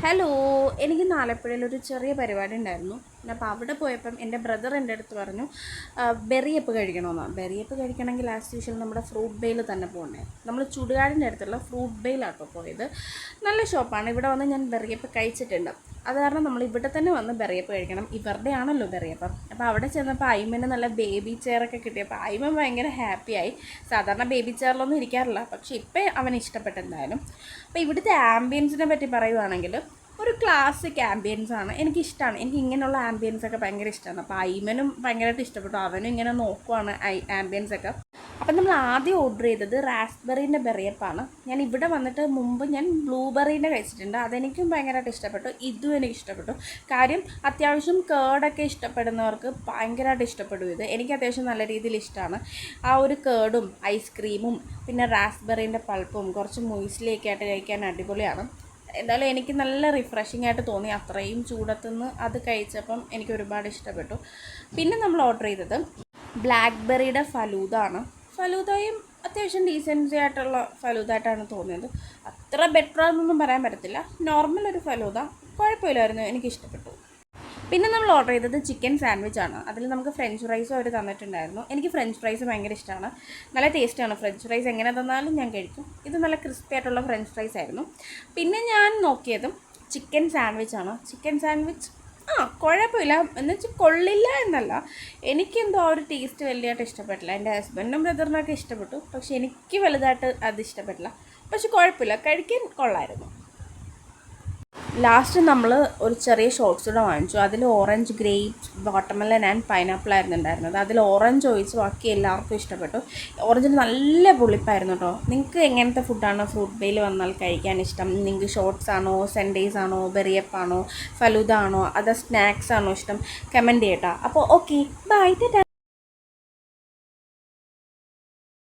Hello, എനിക്ക് ആലപ്പുഴയിൽ ഒരു ചെറിയ പരിപാടി ഉണ്ടായിരുന്നു. അപ്പോൾ അവിടെ പോയപ്പം എൻ്റെ ബ്രദർ എൻ്റെ അടുത്ത് പറഞ്ഞു ബെറിയപ്പ് കഴിക്കണമെന്നാണ്. ബെറിയപ്പ് കഴിക്കണമെങ്കിൽ ആസ് യൂഷ്വൽ നമ്മുടെ ഫ്രൂട്ട് ബെയിൽ തന്നെ പോകണേ. നമ്മൾ ചുടുകാടിൻ്റെ അടുത്തുള്ള ഫ്രൂട്ട് ബെയിലാട്ടോ പോയത്. നല്ല ഷോപ്പാണ്. ഇവിടെ വന്ന് ഞാൻ ബെറിയപ്പ് കഴിച്ചിട്ടുണ്ട്. അത് കാരണം നമ്മൾ ഇവിടെ തന്നെ വന്ന് ബെറിയപ്പ് കഴിക്കണം. ഇവരുടെ ആണല്ലോ ബെറിയപ്പം. അപ്പോൾ അവിടെ ചെന്നപ്പോൾ അയ്മന് നല്ല ബേബി ചെയറൊക്കെ കിട്ടിയപ്പോൾ അയ്മൻ ഭയങ്കര ഹാപ്പിയായി. സാധാരണ ബേബി ചെയറിലൊന്നും ഇരിക്കാറില്ല, പക്ഷേ ഇപ്പം അവന് ഇഷ്ടപ്പെട്ടെന്തായാലും. അപ്പോൾ ഇവിടുത്തെ ആംബിയൻസിനെ പറ്റി പറയുവാണെങ്കിൽ ഒരു ക്ലാസിക് ആംബിയൻസ് ആണ്. എനിക്കിഷ്ടമാണ്. എനിക്ക് ഇങ്ങനെയുള്ള ആംബിയൻസൊക്കെ ഭയങ്കര ഇഷ്ടമാണ്. അപ്പോൾ അയ്മനും ഭയങ്കരമായിട്ട് ഇഷ്ടപ്പെട്ടു. അവനും ഇങ്ങനെ നോക്കുവാണ് ആംബിയൻസൊക്കെ. അപ്പം നമ്മൾ ആദ്യം ഓർഡർ ചെയ്തത് റാസ്ബെറീൻ്റെ ബെറിയപ്പാണ്. ഞാൻ ഇവിടെ വന്നിട്ട് മുമ്പ് ഞാൻ ബ്ലൂബെറീൻ്റെ കഴിച്ചിട്ടുണ്ട്. അതെനിക്കും ഭയങ്കരമായിട്ട് ഇഷ്ടപ്പെട്ടു. ഇതും എനിക്ക് ഇഷ്ടപ്പെട്ടു. കാര്യം അത്യാവശ്യം കേടൊക്കെ ഇഷ്ടപ്പെടുന്നവർക്ക് ഭയങ്കരമായിട്ട് ഇഷ്ടപ്പെടും ഇത്. എനിക്ക് അത്യാവശ്യം നല്ല രീതിയിൽ ഇഷ്ടമാണ്. ആ ഒരു കേടും ഐസ്ക്രീമും പിന്നെ റാസ്ബെറീൻ്റെ പൾപ്പും കുറച്ച് മുയിസ്ലിയൊക്കെ ആയിട്ട് കഴിക്കാൻ അടിപൊളിയാണ്. എന്തായാലും എനിക്ക് നല്ല റിഫ്രഷിംഗ് ആയിട്ട് തോന്നി. അത്രയും ചൂടത്തുനിന്ന് അത് കഴിച്ചപ്പം എനിക്ക് ഒരുപാട് ഇഷ്ടപ്പെട്ടു. പിന്നെ നമ്മൾ ഓർഡർ ചെയ്തത് ബ്ലാക്ക്ബെറിയുടെ ഫലൂദ ആണ്. ഫലൂദയും അത്യാവശ്യം ഡീസൻസി ആയിട്ടുള്ള ഫലൂദ ആയിട്ടാണ് തോന്നിയത്. അത്ര ബെറ്റർ ആണെന്നൊന്നും പറയാൻ പറ്റത്തില്ല. നോർമൽ ഒരു ഫലൂദ, കുഴപ്പമില്ലായിരുന്നു, എനിക്കിഷ്ടപ്പെട്ടു. പിന്നെ നമ്മൾ ഓർഡർ ചെയ്തത് ചിക്കൻ സാൻഡ്വിച്ച് ആണ്. അതിൽ നമുക്ക് ഫ്രഞ്ച് ഫ്രൈസും അവർ തന്നിട്ടുണ്ടായിരുന്നു. എനിക്ക് ഫ്രഞ്ച് ഫ്രൈസ് ഭയങ്കര ഇഷ്ടമാണ്. നല്ല ടേസ്റ്റാണ്. ഫ്രഞ്ച് ഫ്രൈസ് എങ്ങനെ തന്നാലും ഞാൻ കഴിക്കും. ഇത് നല്ല ക്രിസ്പി ആയിട്ടുള്ള ഫ്രഞ്ച് ഫ്രൈസ് ആയിരുന്നു. പിന്നെ ഞാൻ നോക്കിയതും ചിക്കൻ സാൻഡ്വിച്ചാണ്. ചിക്കൻ സാൻഡ്വിച്ച് കുഴപ്പമില്ല എന്ന് വെച്ചാൽ കൊള്ളില്ല എന്നല്ല, എനിക്കെന്തോ ആ ഒരു ടേസ്റ്റ് വലിയതായിട്ട് ഇഷ്ടപ്പെട്ടില്ല. എൻ്റെ ഹസ്ബൻഡും ബ്രദറിനൊക്കെ ഇഷ്ടപ്പെട്ടു, പക്ഷെ എനിക്ക് വലുതായിട്ട് അത് ഇഷ്ടപ്പെട്ടില്ല. പക്ഷെ കുഴപ്പമില്ല, കഴിക്കാൻ കൊള്ളായിരുന്നു. ലാസ്റ്റ് നമ്മൾ ഒരു ചെറിയ ഷോർട്ട്സ് കൂടെ വാങ്ങിച്ചു. അതിൽ orange, grapes, watermelon and pineapple ആയിരുന്നു ഉണ്ടായിരുന്നത്. അതിൽ ഓറഞ്ച് ഒഴിച്ച് ബാക്കി എല്ലാവർക്കും ഇഷ്ടപ്പെട്ടു. ഓറഞ്ചിന് നല്ല പുളിപ്പായിരുന്നു കേട്ടോ. നിങ്ങൾക്ക് എങ്ങനത്തെ ഫുഡാണ് ഫ്രൂട്ട് ബെയിൽ വന്നാൽ കഴിക്കാൻ ഇഷ്ടം? നിങ്ങൾക്ക് ഷോർട്ട്സ് ആണോ, സെൻഡേയ്സ് ആണോ, ബെറിയപ്പാണോ, ഫലൂദ ആണോ, അതോ സ്നാക്സ് ആണോ ഇഷ്ടം? കമൻറ്റ് ചെയ്യട്ടോ. അപ്പോൾ ഓക്കെ, ബൈ, ടാറ്റാ.